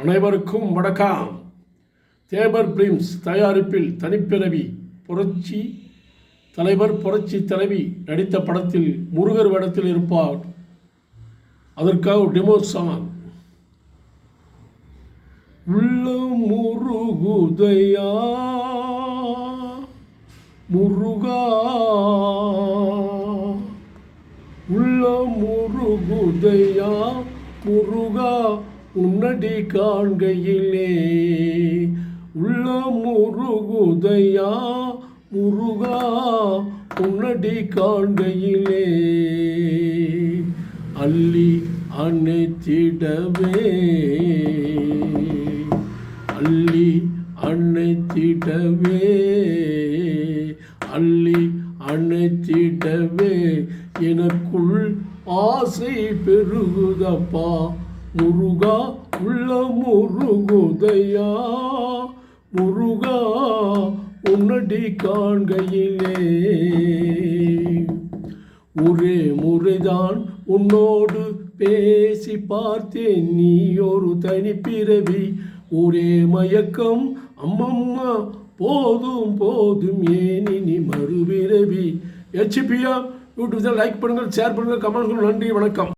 அனைவருக்கும் வணக்கம். தேவர் பிலிம்ஸ் தயாரிப்பில் தனிப்பிறவி புரட்சி தலைவர் புரட்சி தலைவி நடித்த படத்தில் முருகர் வேடத்தில் இருப்பார். அதற்காக டெமோ சாங். உள்ளம் முருகுதையா முருகா, உள்ளம் முருகுதையா முருகா, உன்னடி காண்கையிலே உள்ளம் முருகுதையா முருகா, உன்னடி காண்கையிலே அள்ளி அணைத்திடவே அள்ளி அணைத்திடவே அள்ளி அணைத்திடவே எனக்குள் ஆசை பெருகுதப்பா முருகா, உள்ள முருகுதையா முருகா, உன்னடி காண்கையிலே ஒரே முறைதான் உன்னோடு பேசி பார்த்தேன். நீ ஒரு தனிப்பிறவி, ஒரே மயக்கம் அம்மம்மா, போதும் போதும் ஏன் இனி மறுபிறவி. HPR யூடியூப் லைக் பண்ணுங்கள், ஷேர் பண்ணுங்கள், கமெண்ட் பண்ணுங்கள். நன்றி, வணக்கம்.